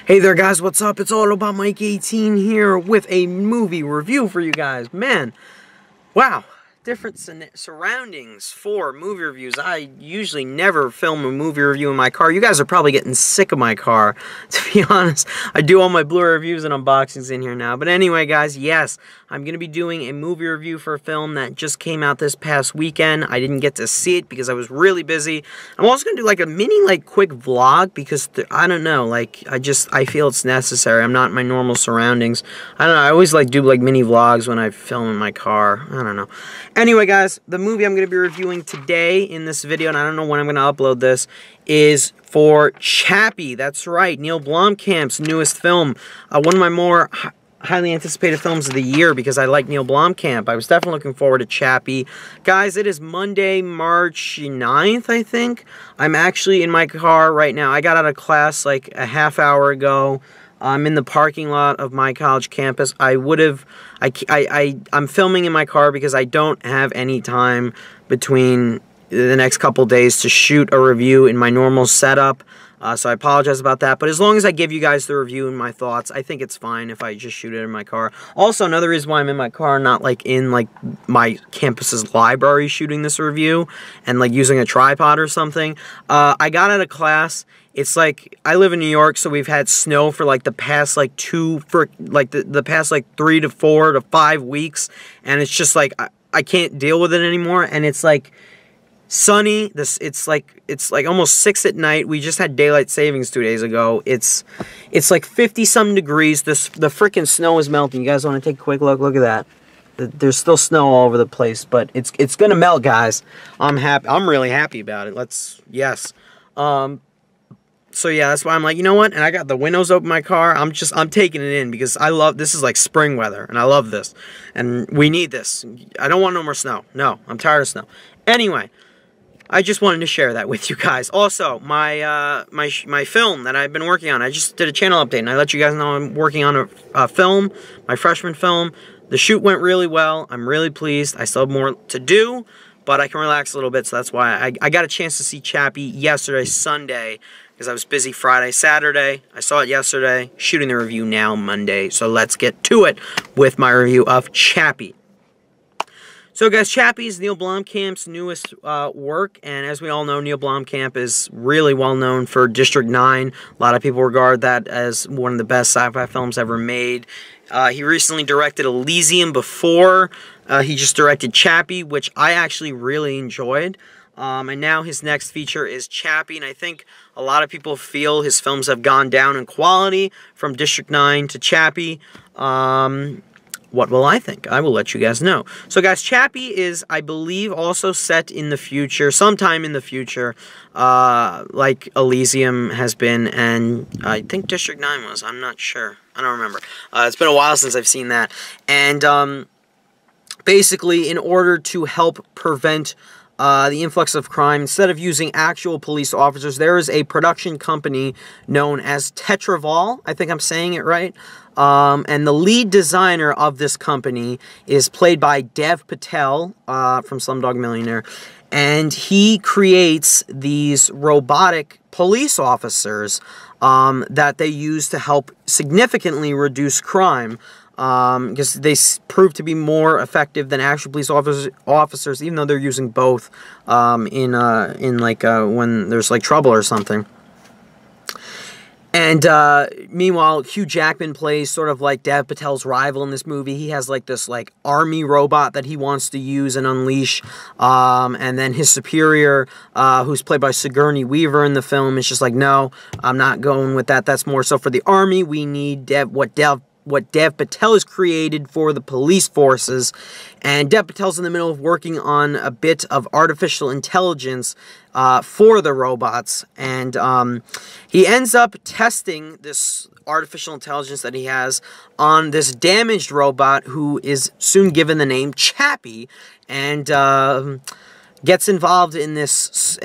Hey there guys, what's up? It's all about Mike 18 here with a movie review for you guys. Man, wow, different surroundings for movie reviews. I usually never film a movie review in my car. You guys are probably getting sick of my car, to be honest. I do all my Blu-ray reviews and unboxings in here now. But anyway guys, yes, I'm going to be doing a movie review for a film that just came out this past weekend. I didn't get to see it because I was really busy. I'm also going to do like a mini quick vlog because I don't know, I feel it's necessary. I'm not in my normal surroundings. I don't know, I always do mini vlogs when I film in my car. I don't know. Anyway guys, the movie I'm going to be reviewing today in this video, and I don't know when I'm going to upload this, is for Chappie. That's right, Neill Blomkamp's newest film. One of my more highly anticipated films of the year because I like Neill Blomkamp. I was definitely looking forward to Chappie. Guys, it is Monday, March 9th, I think. I'm actually in my car right now. I got out of class like a half hour ago. I'm in the parking lot of my college campus. I'm filming in my car because I don't have any time between the next couple days to shoot a review in my normal setup. So I apologize about that. But as long as I give you guys the review and my thoughts, I think it's fine if I just shoot it in my car. Also, another reason why I'm in my car, not in my campus's library shooting this review and using a tripod or something. I got out of class. It's I live in New York, so we've had snow for the past the past 3 to 4 to 5 weeks, and it's just I can't deal with it anymore. And it's sunny. It's almost 6 at night. We just had daylight savings 2 days ago. It's 50-some degrees. The freaking snow is melting. You guys want to take a quick look? Look at that. There's still snow all over the place, but it's gonna melt, guys. I'm happy. I'm really happy about it. Yes. So yeah, that's why I'm you know what? And I got the windows open in my car. I'm taking it in because this is spring weather, and I love this. And we need this. I don't want no more snow. No, I'm tired of snow. Anyway, I just wanted to share that with you guys. Also, my film that I've been working on, I just did a channel update, and I let you guys know I'm working on a film, my freshman film. The shoot went really well. I'm really pleased. I still have more to do, but I can relax a little bit, so that's why I got a chance to see Chappie yesterday, Sunday, because I was busy Friday, Saturday. I saw it yesterday, shooting the review now, Monday. So let's get to it with my review of Chappie. So guys, Chappie is Neill Blomkamp's newest work, and as we all know, Neill Blomkamp is really well known for District 9. A lot of people regard that as one of the best sci-fi films ever made. He recently directed Elysium before. He just directed Chappie, which I actually really enjoyed. And now his next feature is Chappie, and I think a lot of people feel his films have gone down in quality from District 9 to Chappie. What will I think? I will let you guys know. So guys, Chappie is, I believe, also set in the future, sometime in the future, like Elysium has been, and I think District 9 was. I'm not sure. I don't remember. It's been a while since I've seen that. And basically, in order to help prevent the influx of crime, instead of using actual police officers, there is a production company known as Tetravaal. I think I'm saying it right. And the lead designer of this company is played by Dev Patel from Slumdog Millionaire. And he creates these robotic police officers that they use to help significantly reduce crime. Because they prove to be more effective than actual police officers, even though they're using both when there's trouble or something. And meanwhile, Hugh Jackman plays sort of Dev Patel's rival in this movie. He has this army robot that he wants to use and unleash. And then his superior, who's played by Sigourney Weaver in the film, is just no, I'm not going with that. That's more so for the army. We need what Dev Patel has created for the police forces, and Dev Patel's in the middle of working on a bit of artificial intelligence for the robots, and he ends up testing this artificial intelligence that he has on this damaged robot who is soon given the name Chappie, and gets involved in this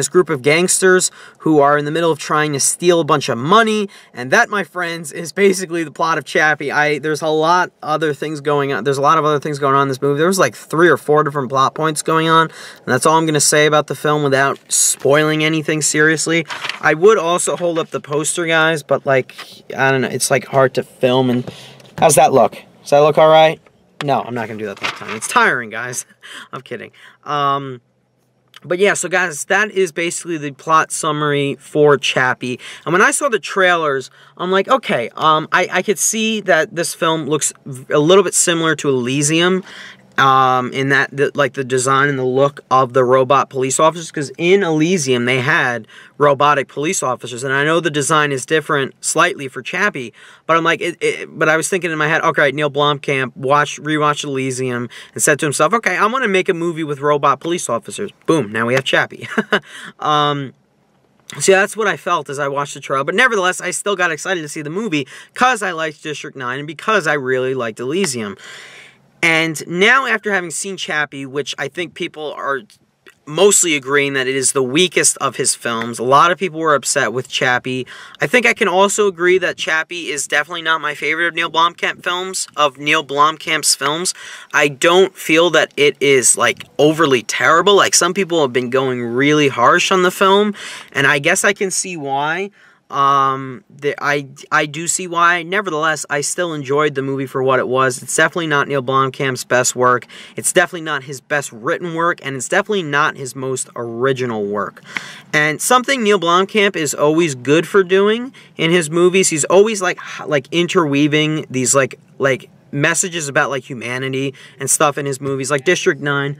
group of gangsters who are in the middle of trying to steal a bunch of money, and that, my friends, is basically the plot of Chappie. There's a lot other things going on. There's a lot of other things going on in this movie. There was like 3 or 4 different plot points going on, and that's all I'm gonna say about the film without spoiling anything seriously. I would also hold up the poster, guys, but like, I don't know, it's like hard to film. And how's that look? Does that look all right? No, I'm not going to do that this time. It's tiring, guys. I'm kidding. But yeah, so guys, that is basically the plot summary for Chappie. And when I saw the trailers, I'm like, okay, I could see that this film looks a little bit similar to Elysium. In that, like, the design and the look of the robot police officers, because in Elysium, they had robotic police officers, and I know the design is different slightly for Chappie, but I'm like, but I was thinking in my head, okay, Neill Blomkamp rewatched Elysium, and said to himself, okay, I want to make a movie with robot police officers. Boom, now we have Chappie. So that's what I felt as I watched the trailer, but nevertheless, I still got excited to see the movie, because I liked District 9, and because I really liked Elysium. And now, after having seen Chappie, which I think people are mostly agreeing that it is the weakest of his films, a lot of people were upset with Chappie. I think I can also agree that Chappie is definitely not my favorite of Neill Blomkamp's films. I don't feel that it is, like, overly terrible. Like, some people have been going really harsh on the film, and I guess I can see why. I do see why. Nevertheless, I still enjoyed the movie for what it was. It's definitely not Neill Blomkamp's best work. It's definitely not his best written work, and it's definitely not his most original work. And something Neill Blomkamp is always good for doing in his movies, he's always like interweaving these like messages about like humanity and stuff in his movies. Like District 9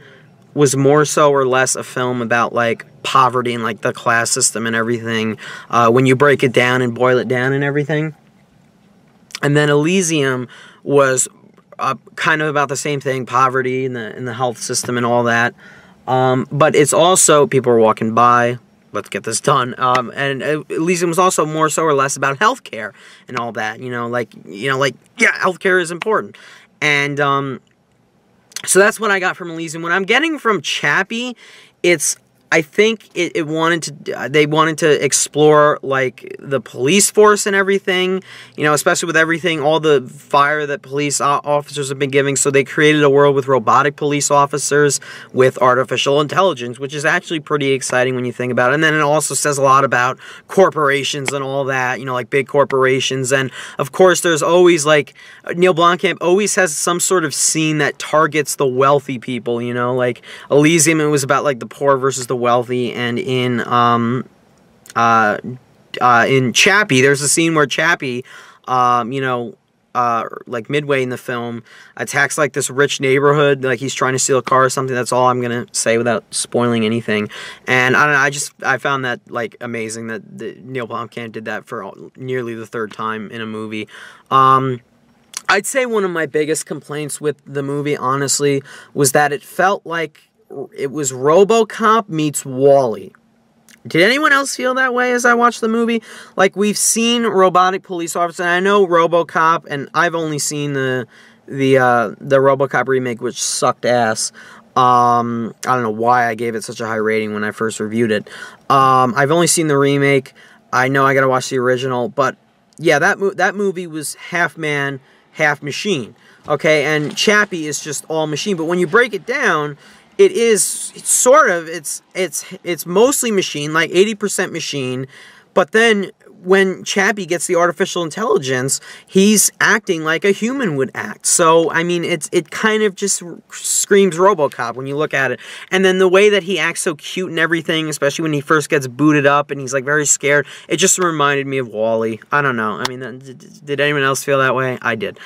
was more so or less a film about like poverty and like the class system and everything, when you break it down and boil it down and everything. And then Elysium was kind of about the same thing, poverty and the health system and all that. But it's also, people are walking by, let's get this done. And Elysium was also more so or less about healthcare and all that. Yeah, healthcare is important. And so that's what I got from Elysium. What I'm getting from Chappie, I think they wanted to explore like the police force and everything, especially with everything, all the fire that police officers have been giving. So they created a world with robotic police officers with artificial intelligence, which is actually pretty exciting when you think about it. And then it also says a lot about corporations and all that, like big corporations. And of course, there's always like Neill Blomkamp always has some sort of scene that targets the wealthy people, like Elysium, it was about like the poor versus the wealthy, and in Chappie, there's a scene where Chappie, like midway in the film, attacks like this rich neighborhood, like he's trying to steal a car or something. That's all I'm gonna say without spoiling anything. And I don't know, I found that like amazing that Neill Blomkamp did that for nearly the 3rd time in a movie. I'd say one of my biggest complaints with the movie, honestly, was that it felt like it was RoboCop meets WALL-E. Did anyone else feel that way as I watched the movie? Like, we've seen robotic police officers, and I know RoboCop, and I've only seen the RoboCop remake, which sucked ass. I don't know why I gave it such a high rating when I first reviewed it. I've only seen the remake. I know I gotta watch the original, but yeah, that movie was half man, half machine. Okay, and Chappie is just all machine. But when you break it down, it's mostly machine, like 80% machine, but then when Chappie gets the artificial intelligence, he's acting like a human would act. So, I mean, it kind of just screams RoboCop when you look at it. And then the way that he acts so cute and everything, especially when he first gets booted up and he's like very scared, it just reminded me of WALL-E. I don't know. I mean, did anyone else feel that way? I did.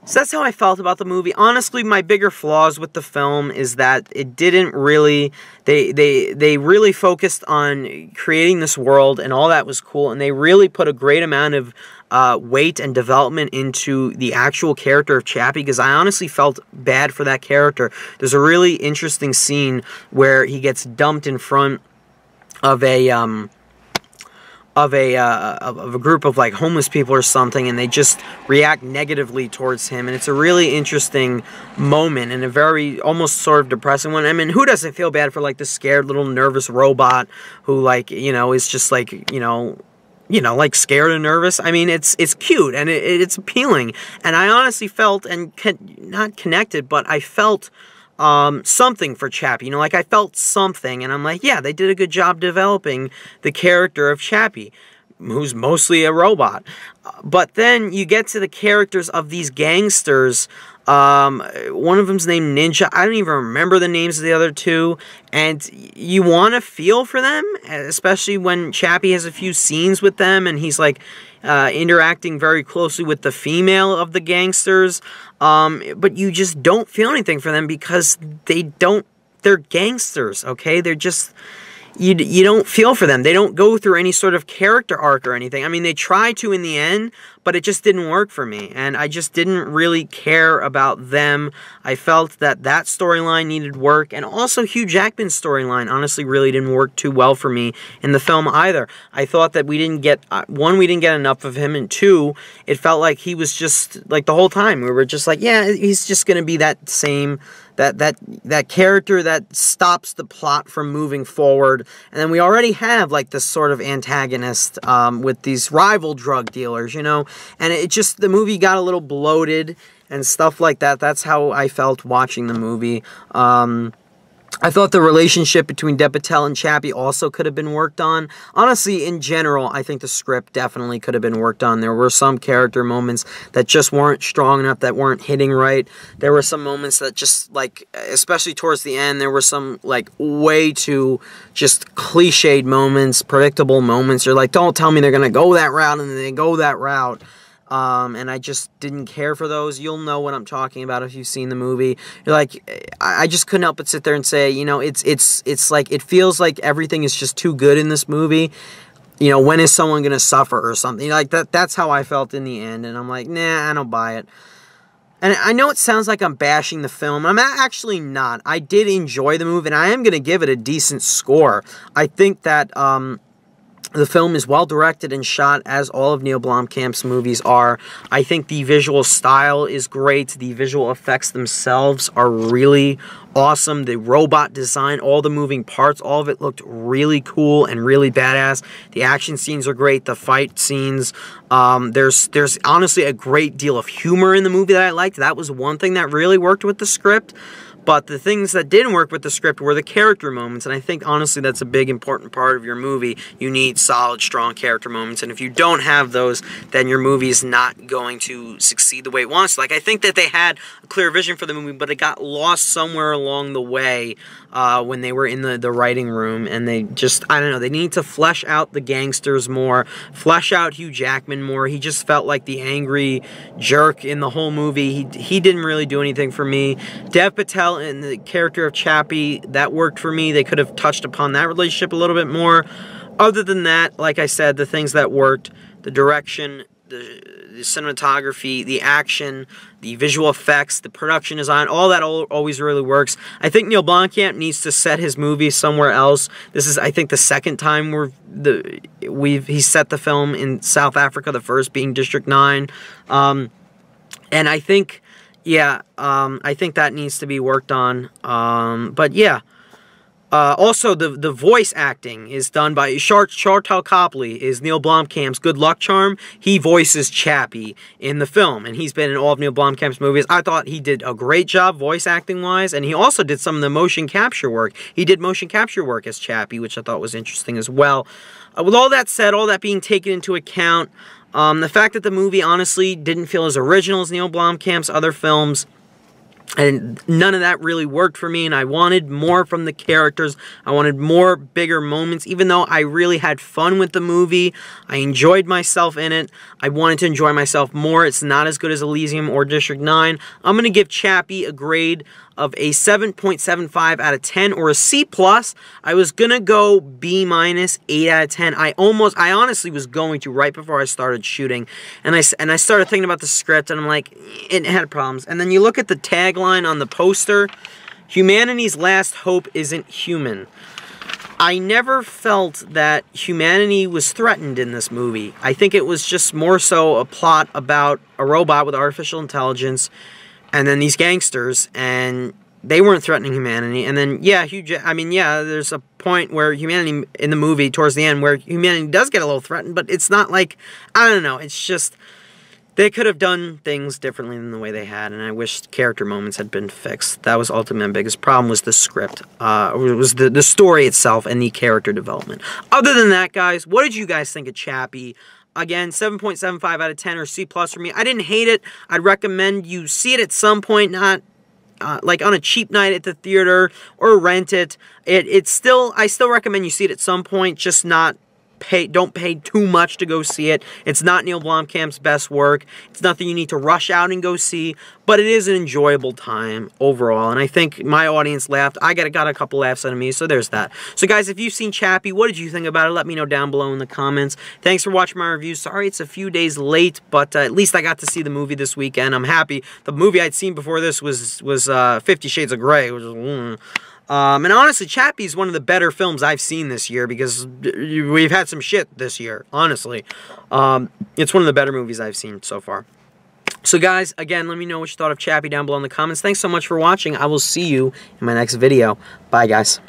So that's how I felt about the movie. Honestly, my bigger flaws with the film is that it didn't really, they really focused on creating this world, and all that was cool, and they really put a great amount of weight and development into the actual character of Chappie, because I honestly felt bad for that character. There's a really interesting scene where he gets dumped in front of a of a group of like homeless people or something, and they just react negatively towards him. And it's a really interesting moment and a very almost sort of depressing one. I mean, who doesn't feel bad for like the scared little nervous robot who, like, you know, is just like, you know, like scared and nervous? I mean, it's cute and it's appealing. And I honestly felt, and not connected, but I felt something for Chappie. You know, like I felt something, and I'm like, yeah, they did a good job developing the character of Chappie, who's mostly a robot. But then you get to the characters of these gangsters. One of them's named Ninja. I don't even remember the names of the other two. And you want to feel for them, especially when Chappie has a few scenes with them, and he's like interacting very closely with the female of the gangsters. But you just don't feel anything for them because they're gangsters, okay? They're just, you don't feel for them. They don't go through any sort of character arc or anything. I mean, they try to in the end, but it just didn't work for me. And I just didn't really care about them. I felt that storyline needed work. And also Hugh Jackman's storyline honestly really didn't work too well for me in the film either. I thought that we didn't get, one, we didn't get enough of him, and two, it felt like he was just, like the whole time, we were just like, yeah, he's just going to be that same, that character that stops the plot from moving forward. And then we already have like this sort of antagonist with these rival drug dealers, you know, and it just, the movie got a little bloated and stuff like that. That's how I felt watching the movie. I thought the relationship between Dev Patel and Chappie also could have been worked on. Honestly, in general, I think the script definitely could have been worked on. There were some character moments that just weren't strong enough, that weren't hitting right. There were some moments that just, like, especially towards the end, there were some, like, way too just cliched moments, predictable moments. You're like, don't tell me they're going to go that route, and then they go that route. And I just didn't care for those. You'll know what I'm talking about if you've seen the movie. You're like, I just couldn't help but sit there and say, you know, it's like, it feels like everything is just too good in this movie. You know, when is someone going to suffer or something? Like, that's how I felt in the end. And I'm like, nah, I don't buy it. And I know it sounds like I'm bashing the film. I'm actually not. I did enjoy the movie, and I am going to give it a decent score. I think that, the film is well directed and shot, as all of Neill Blomkamp's movies are. I think the visual style is great. The visual effects themselves are really awesome. The robot design, all the moving parts, all of it looked really cool and really badass. The action scenes are great. The fight scenes, there's honestly a great deal of humor in the movie that I liked. That was one thing that really worked with the script. But the things that didn't work with the script were the character moments, and I think, honestly, that's a big, important part of your movie. You need solid, strong character moments, and if you don't have those, then your movie is not going to succeed the way it wants. Like, I think that they had a clear vision for the movie, but it got lost somewhere along the way when they were in the writing room, and they just, I don't know, they need to flesh out the gangsters more, flesh out Hugh Jackman more. He just felt like the angry jerk in the whole movie. He didn't really do anything for me. Dev Patel and the character of Chappie, that worked for me. They could have touched upon that relationship a little bit more. Other than that, like I said, the things that worked, the direction, the cinematography, the action, the visual effects, the production design, all that always really works. I think Neill Blomkamp needs to set his movie somewhere else. This is, I think, the second time he set the film in South Africa, the first being District 9. And I think, yeah, I think that needs to be worked on. But yeah. Also, the voice acting is done by Sharlto Copley, is Neill Blomkamp's good luck charm. He voices Chappie in the film, and he's been in all of Neill Blomkamp's movies. I thought he did a great job voice acting-wise, and he also did some of the motion capture work. He did motion capture work as Chappie, which I thought was interesting as well. With all that said, all that being taken into account, the fact that the movie honestly didn't feel as original as Neill Blomkamp's other films, and none of that really worked for me, and I wanted more from the characters. I wanted more bigger moments. Even though I really had fun with the movie, I enjoyed myself in it, I wanted to enjoy myself more. It's not as good as Elysium or District 9. I'm going to give Chappie a grade of a 7.75 out of 10 or a C+. I was going to go B-, 8 out of 10. I honestly was going to right before I started shooting. And I started thinking about the script, and I'm like, it had problems. And then you look at the tagline on the poster, humanity's last hope isn't human. I never felt that humanity was threatened in this movie. I think it was just more so a plot about a robot with artificial intelligence and then these gangsters, and they weren't threatening humanity. And then, yeah, there's a point where humanity in the movie, towards the end, where humanity does get a little threatened, but it's not like, I don't know, it's just, they could have done things differently than the way they had, and I wish character moments had been fixed. That was ultimately my biggest problem, was the script. It was the story itself and the character development. Other than that, guys, what did you guys think of Chappie? Again, 7.75 out of 10, or C+ for me. I didn't hate it. I'd recommend you see it at some point, not like on a cheap night at the theater, or rent it. I still recommend you see it at some point, just don't pay too much to go see it. It's not Neill Blomkamp's best work. It's nothing you need to rush out and go see, but it is an enjoyable time overall, and I think my audience laughed. I got a couple laughs out of me, so there's that. So guys, if you've seen Chappie, what did you think about it? Let me know down below in the comments. Thanks for watching my review. Sorry it's a few days late, but at least I got to see the movie this weekend. I'm happy. The movie I'd seen before this was 50 Shades of Grey, which was... and honestly, Chappie is one of the better films I've seen this year, because we've had some shit this year, honestly. It's one of the better movies I've seen so far. So guys, again, let me know what you thought of Chappie down below in the comments. Thanks so much for watching. I will see you in my next video. Bye, guys.